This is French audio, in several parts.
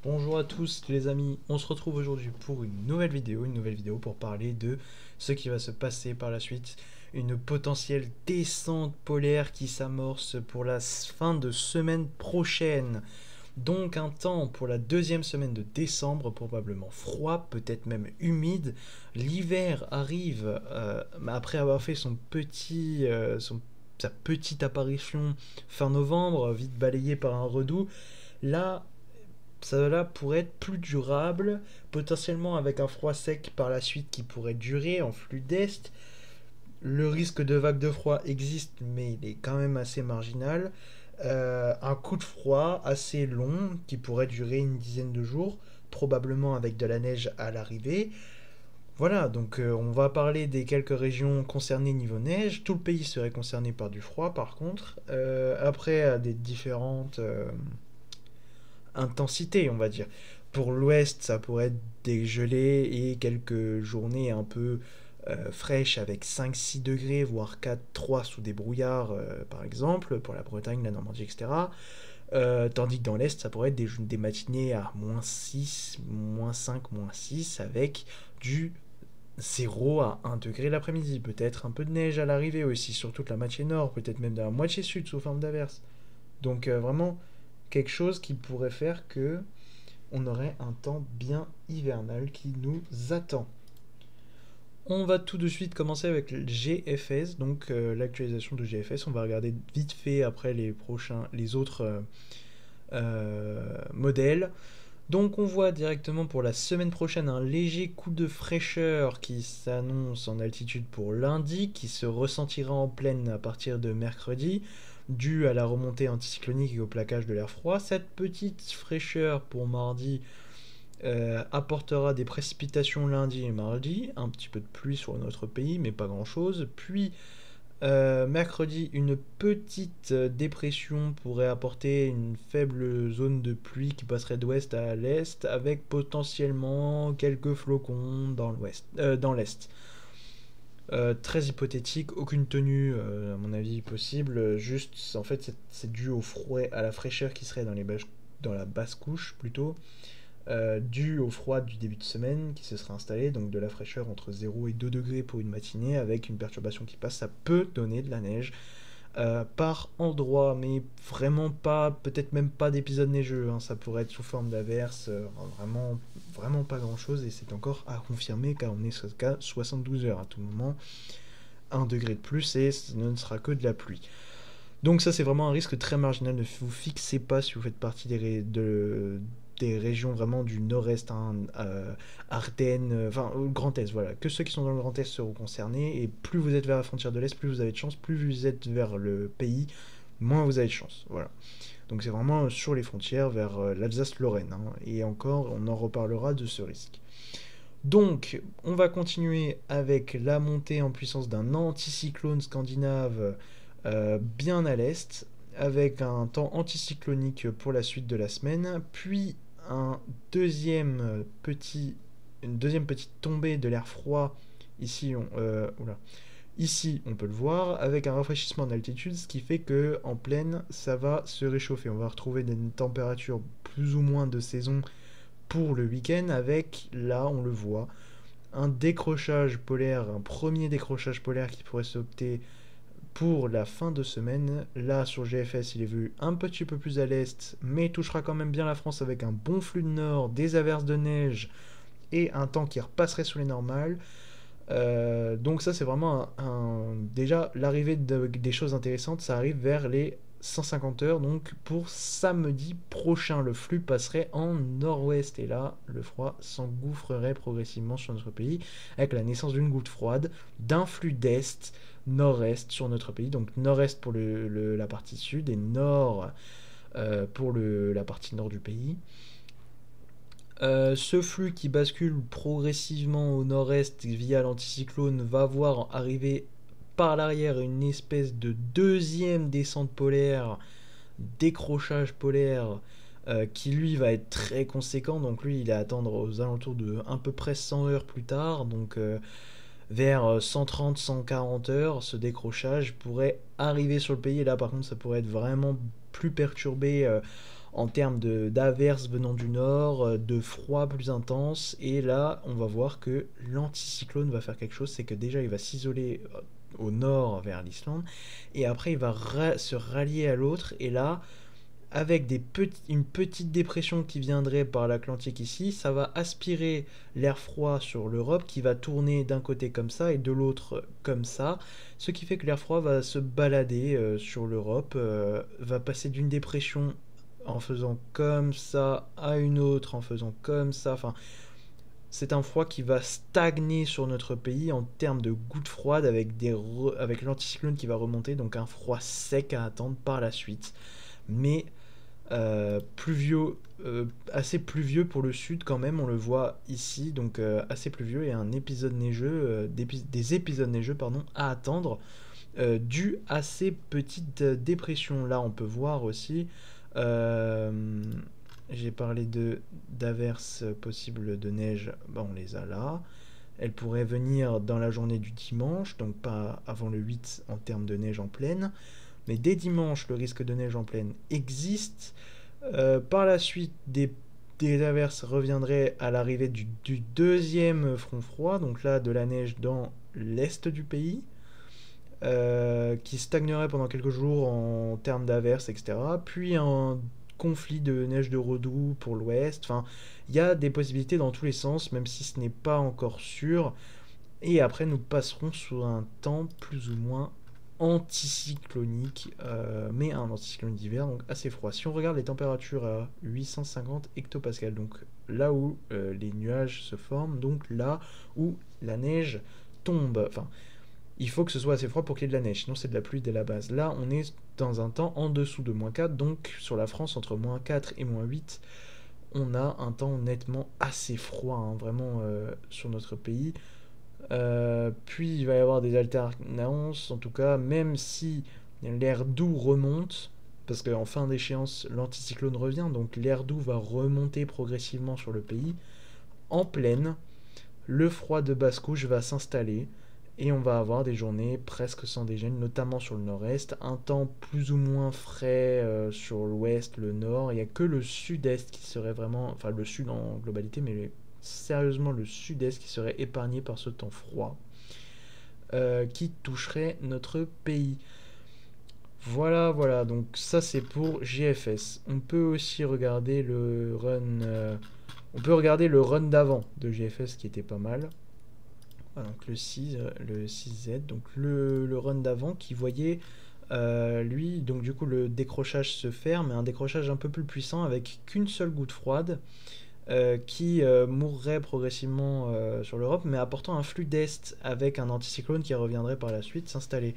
Bonjour à tous les amis, on se retrouve aujourd'hui pour une nouvelle vidéo pour parler de ce qui va se passer par la suite, une potentielle descente polaire qui s'amorce pour la fin de semaine prochaine. Donc un temps pour la deuxième semaine de décembre, probablement froid, peut-être même humide. L'hiver arrive après avoir fait sa petite apparition fin novembre, vite balayé par un redoux. Là, cela pourrait être plus durable, potentiellement avec un froid sec par la suite qui pourrait durer en flux d'est. Le risque de vague de froid existe, mais il est quand même assez marginal. Un coup de froid assez long qui pourrait durer une dizaine de jours, probablement avec de la neige à l'arrivée. Voilà, donc on va parler des quelques régions concernées niveau neige. Tout le pays serait concerné par du froid par contre. Après, des différentes intensité, on va dire. Pour l'ouest, ça pourrait être des gelées et quelques journées un peu fraîches avec 5-6 degrés, voire 4-3 sous des brouillards, par exemple, pour la Bretagne, la Normandie, etc. Tandis que dans l'est, ça pourrait être des matinées à -6, -5, -6, avec du 0 à 1 degré l'après-midi. Peut-être un peu de neige à l'arrivée aussi, sur toute la moitié nord, peut-être même dans la moitié sud sous forme d'averse. Donc vraiment, quelque chose qui pourrait faire que on aurait un temps bien hivernal qui nous attend. On va tout de suite commencer avec le GFS, donc l'actualisation de GFS. On va regarder vite fait après les autres modèles. Donc on voit directement pour la semaine prochaine un léger coup de fraîcheur qui s'annonce en altitude pour lundi, qui se ressentira en plaine à partir de mercredi, dû à la remontée anticyclonique et au plaquage de l'air froid. Cette petite fraîcheur pour mardi apportera des précipitations lundi et mardi, un petit peu de pluie sur notre pays, mais pas grand-chose. Puis mercredi, une petite dépression pourrait apporter une faible zone de pluie qui passerait d'ouest à l'est, avec potentiellement quelques flocons dans l'est. Très hypothétique, aucune tenue à mon avis possible. Juste, en fait, c'est dû au froid, à la fraîcheur qui serait dans la basse couche plutôt, dû au froid du début de semaine qui se serait installé, donc de la fraîcheur entre 0 et 2 degrés pour une matinée, avec une perturbation qui passe, ça peut donner de la neige par endroit, mais vraiment pas, peut-être même pas d'épisode neigeux, hein. Ça pourrait être sous forme d'averse, vraiment, vraiment pas grand-chose, et c'est encore à confirmer car on est jusqu'à 72 heures à tout moment. 1 degré de plus et ce ne sera que de la pluie. Donc ça c'est vraiment un risque très marginal, ne vous fixez pas si vous faites partie des régions vraiment du nord-est, hein, Ardennes, enfin au Grand Est, voilà. Que ceux qui sont dans le Grand Est seront concernés, et plus vous êtes vers la frontière de l'Est, plus vous avez de chance, plus vous êtes vers le pays, moins vous avez de chance, voilà. Donc c'est vraiment sur les frontières vers l'Alsace-Lorraine, hein, et encore, on en reparlera de ce risque. Donc, on va continuer avec la montée en puissance d'un anticyclone scandinave bien à l'est, avec un temps anticyclonique pour la suite de la semaine, puis un une deuxième petite tombée de l'air froid. Ici, on peut le voir, avec un rafraîchissement d'altitude, ce qui fait que en plaine, ça va se réchauffer. On va retrouver des températures plus ou moins de saison pour le week-end, avec, là, on le voit, un décrochage polaire, un premier décrochage polaire qui pourrait s'opter pour la fin de semaine. Là, sur GFS, il est vu un petit peu plus à l'est, mais touchera quand même bien la France avec un bon flux de nord, des averses de neige et un temps qui repasserait sous les normales. Donc ça, c'est vraiment déjà l'arrivée des choses intéressantes, ça arrive vers les 150 heures, donc pour samedi prochain, le flux passerait en nord-ouest, et là, le froid s'engouffrerait progressivement sur notre pays, avec la naissance d'une goutte froide, d'un flux d'est, nord-est sur notre pays, donc nord-est pour la partie sud, et nord pour la partie nord du pays. Ce flux qui bascule progressivement au nord-est via l'anticyclone va voir arriver par l'arrière une espèce de deuxième descente polaire, décrochage polaire, qui lui va être très conséquent. Donc lui, il est à attendre aux alentours de à peu près 100 heures plus tard, donc vers 130-140 heures, ce décrochage pourrait arriver sur le pays. Et là, par contre, ça pourrait être vraiment plus perturbé en termes d'averses venant du nord, de froid plus intense. Et là, on va voir que l'anticyclone va faire quelque chose, c'est que déjà il va s'isoler au nord vers l'Islande, et après il va se rallier à l'autre, et là, avec une petite dépression qui viendrait par l'Atlantique ici, ça va aspirer l'air froid sur l'Europe qui va tourner d'un côté comme ça et de l'autre comme ça, ce qui fait que l'air froid va se balader sur l'Europe, va passer d'une dépression en faisant comme ça à une autre en faisant comme ça, enfin c'est un froid qui va stagner sur notre pays en termes de gouttes froides avec l'anticyclone qui va remonter, donc un froid sec à attendre par la suite. Mais pluvieux, assez pluvieux pour le sud quand même, on le voit ici, donc assez pluvieux et un épisode neigeux, des épisodes neigeux pardon, à attendre, dû à ces petites dépressions. Là on peut voir aussi, euh, j'ai parlé d'averses possibles de neige, bah, on les a là. Elles pourraient venir dans la journée du dimanche, donc pas avant le 8 en termes de neige en pleine. Mais dès dimanche, le risque de neige en pleine existe. Par la suite, des averses reviendraient à l'arrivée du deuxième front froid, donc là de la neige dans l'est du pays, qui stagnerait pendant quelques jours en termes d'averses, etc. Puis un conflit de neige de redoux pour l'ouest. Enfin, il y a des possibilités dans tous les sens, même si ce n'est pas encore sûr. Et après, nous passerons sous un temps plus ou moins anticyclonique, mais un anticyclone d'hiver, donc assez froid. Si on regarde les températures à 850 hectopascales, donc là où les nuages se forment, donc là où la neige tombe. Enfin, il faut que ce soit assez froid pour qu'il y ait de la neige, sinon c'est de la pluie dès la base. Là, on est dans un temps en dessous de -4, donc sur la France, entre -4 et -8, on a un temps nettement assez froid, hein, vraiment sur notre pays. Puis il va y avoir des alternances, en tout cas, même si l'air doux remonte, parce qu'en fin d'échéance, l'anticyclone revient, donc l'air doux va remonter progressivement sur le pays. En pleine, le froid de basse couche va s'installer et on va avoir des journées presque sans dégel, notamment sur le nord-est, un temps plus ou moins frais sur l'ouest, le nord. Il n'y a que le sud-est qui serait vraiment, enfin le sud en globalité, mais sérieusement le sud-est qui serait épargné par ce temps froid qui toucherait notre pays. Voilà, voilà, donc ça c'est pour GFS. On peut aussi regarder le run. On peut regarder le run d'avant de GFS qui était pas mal. Voilà, donc le 6Z, donc le run d'avant qui voyait lui, donc du coup le décrochage se faire, mais un décrochage un peu plus puissant avec qu'une seule goutte froide qui mourrait progressivement sur l'Europe, mais apportant un flux d'Est avec un anticyclone qui reviendrait par la suite s'installer.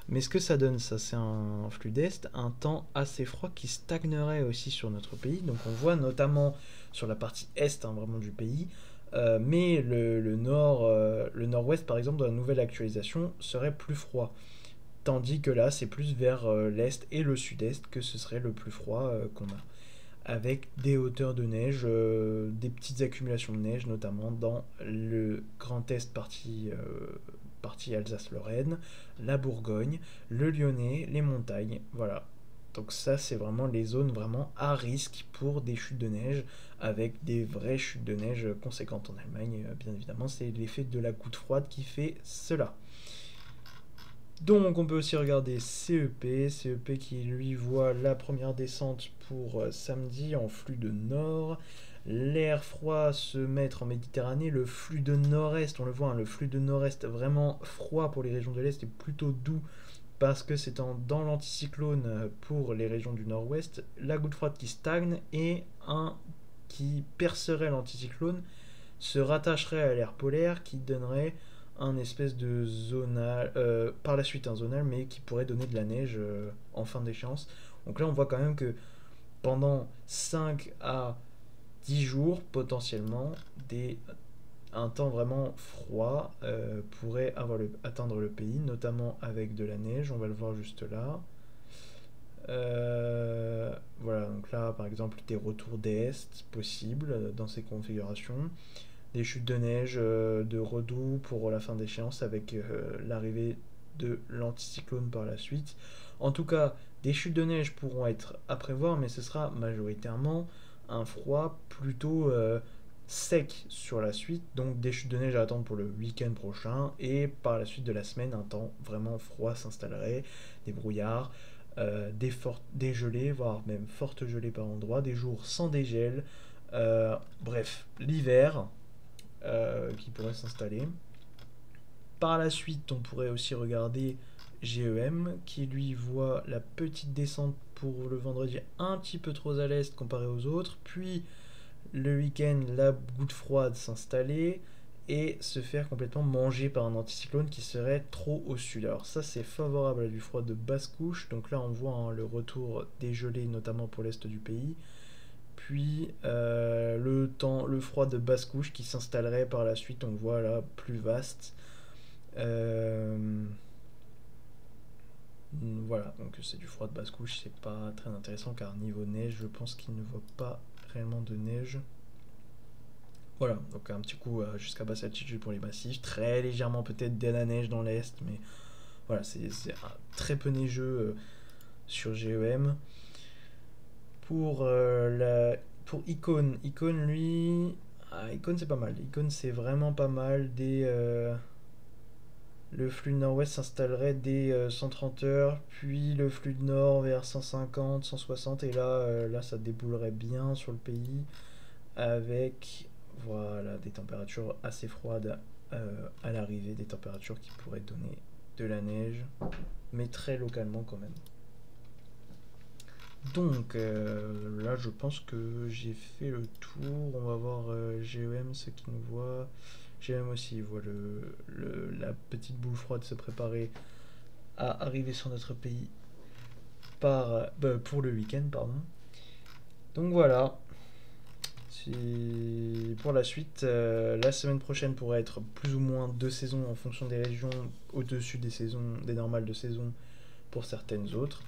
Mais ce que ça donne, ça c'est un flux d'Est, un temps assez froid qui stagnerait aussi sur notre pays. Donc on voit notamment sur la partie Est hein, vraiment du pays, mais le nord, le nord-ouest par exemple dans la nouvelle actualisation serait plus froid. Tandis que là c'est plus vers l'Est et le Sud-Est que ce serait le plus froid qu'on a avec des hauteurs de neige, des petites accumulations de neige, notamment dans le Grand Est partie Alsace-Lorraine, la Bourgogne, le Lyonnais, les montagnes, voilà. Donc ça, c'est vraiment les zones vraiment à risque pour des chutes de neige, avec des vraies chutes de neige conséquentes en Allemagne, bien évidemment. C'est l'effet de la goutte froide qui fait cela. Donc on peut aussi regarder CEP qui lui voit la première descente pour samedi en flux de nord, l'air froid se mettre en Méditerranée, le flux de nord-est, on le voit, hein, le flux de nord-est vraiment froid pour les régions de l'Est et plutôt doux parce que c'est dans l'anticyclone pour les régions du nord-ouest, la goutte froide qui stagne et un qui percerait l'anticyclone se rattacherait à l'air polaire qui donnerait un espèce de zonal, par la suite un zonal, mais qui pourrait donner de la neige en fin d'échéance. Donc là, on voit quand même que pendant 5 à 10 jours, potentiellement, un temps vraiment froid pourrait atteindre le pays, notamment avec de la neige, on va le voir juste là. Voilà, donc là, par exemple, des retours d'Est possibles dans ces configurations des chutes de neige de redoux pour la fin d'échéance avec l'arrivée de l'anticyclone par la suite. En tout cas, Des chutes de neige pourront être à prévoir, mais ce sera majoritairement un froid plutôt sec sur la suite, donc des chutes de neige à attendre pour le week-end prochain, et par la suite de la semaine, un temps vraiment froid s'installerait, des brouillards, des gelées, voire même fortes gelées par endroits, des jours sans dégel, bref, l'hiver qui pourrait s'installer. Par la suite, on pourrait aussi regarder GEM, qui lui voit la petite descente pour le vendredi un petit peu trop à l'est comparé aux autres, puis le week-end, la goutte froide s'installer et se faire complètement manger par un anticyclone qui serait trop au sud. Alors ça, c'est favorable à du froid de basse couche, donc là on voit le retour des gelées, notamment pour l'est du pays. Puis le froid de basse couche qui s'installerait par la suite, on le voit là, plus vaste. Voilà, donc c'est du froid de basse couche, c'est pas très intéressant car niveau neige, je pense qu'il ne voit pas réellement de neige. Voilà, donc un petit coup jusqu'à basse altitude pour les massifs, très légèrement peut-être de la neige dans l'est, mais voilà, c'est très peu neigeux sur GEM. Pour Icon, lui, Icon c'est pas mal. Icon c'est vraiment pas mal. Le flux de nord-ouest s'installerait dès 130 heures, puis le flux de nord vers 150, 160, et là ça déboulerait bien sur le pays avec voilà, des températures assez froides à l'arrivée, des températures qui pourraient donner de la neige, mais très localement quand même. Donc là je pense que j'ai fait le tour. On va voir GEM, ceux qui nous voient. GEM aussi voit la petite boule froide se préparer à arriver sur notre pays pour le week-end, pardon. Donc voilà. Pour la suite, la semaine prochaine pourrait être plus ou moins 2 saisons en fonction des régions, au-dessus des normales de saison pour certaines autres.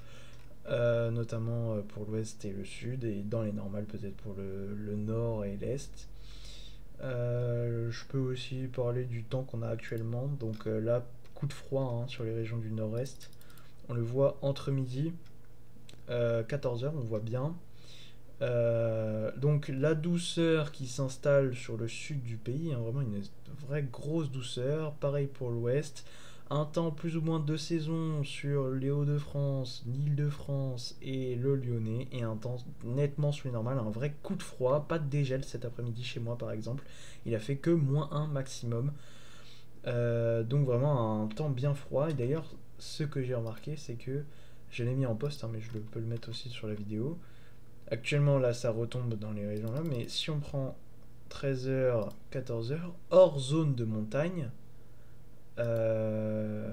Notamment pour l'ouest et le sud, et dans les normales peut-être pour le nord et l'est. Je peux aussi parler du temps qu'on a actuellement. Donc là, coup de froid sur les régions du nord-est. On le voit entre midi, 14h, on voit bien. Donc la douceur qui s'installe sur le sud du pays, vraiment une vraie grosse douceur. Pareil pour l'ouest. Un temps plus ou moins de saison sur les Hauts-de-France, l'Île-de-France et le Lyonnais, et un temps nettement sous les normales, un vrai coup de froid, pas de dégel cet après-midi chez moi par exemple, il a fait que -1 maximum, donc vraiment un temps bien froid. Et d'ailleurs ce que j'ai remarqué c'est que, je l'ai mis en post mais je peux le mettre aussi sur la vidéo, actuellement là ça retombe dans les régions là, mais si on prend 13h, 14h, hors zone de montagne, euh,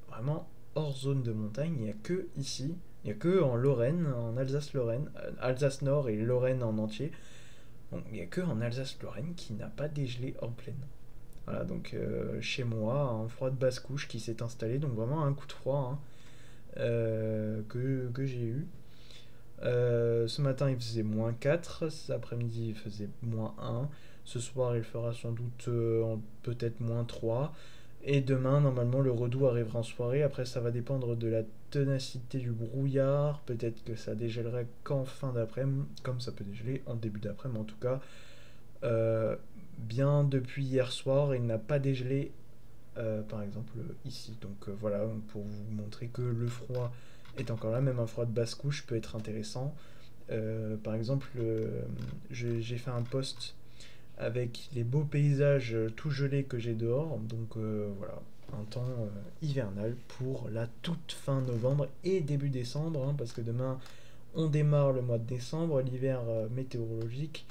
vraiment hors zone de montagne, il n'y a que ici, il n'y a que en Lorraine, en Alsace-Lorraine, Alsace-Nord et Lorraine en entier. Donc il n'y a que en Alsace-Lorraine qui n'a pas dégelé en pleine. Voilà, donc chez moi, un froid de basse couche qui s'est installé, donc vraiment un coup de froid que j'ai eu. Ce matin il faisait -4, cet après-midi il faisait -1, ce soir il fera sans doute peut-être -3, et demain normalement le redout arrivera en soirée. Après ça va dépendre de la ténacité du brouillard, peut-être que ça dégèlerait qu'en fin d'après-midi, comme ça peut dégeler en début d'après-midi, mais en tout cas bien depuis hier soir il n'a pas dégelé par exemple ici. Donc voilà, pour vous montrer que le froid est encore là, même un froid de basse couche peut être intéressant. Par exemple, j'ai fait un post avec les beaux paysages tout gelés que j'ai dehors, donc voilà, un temps hivernal pour la toute fin novembre et début décembre, parce que demain on démarre le mois de décembre, l'hiver météorologique.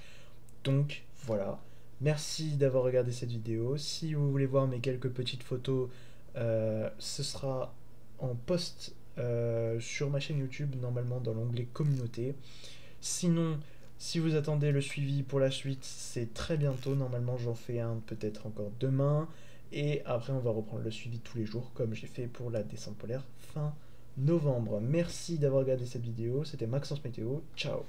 Donc voilà, merci d'avoir regardé cette vidéo. Si vous voulez voir mes quelques petites photos, ce sera en post sur ma chaîne YouTube, normalement dans l'onglet communauté. Sinon, si vous attendez le suivi pour la suite, c'est très bientôt. Normalement, j'en fais un peut-être encore demain. Et après, on va reprendre le suivi tous les jours, comme j'ai fait pour la descente polaire fin novembre. Merci d'avoir regardé cette vidéo. C'était Maxence Météo. Ciao.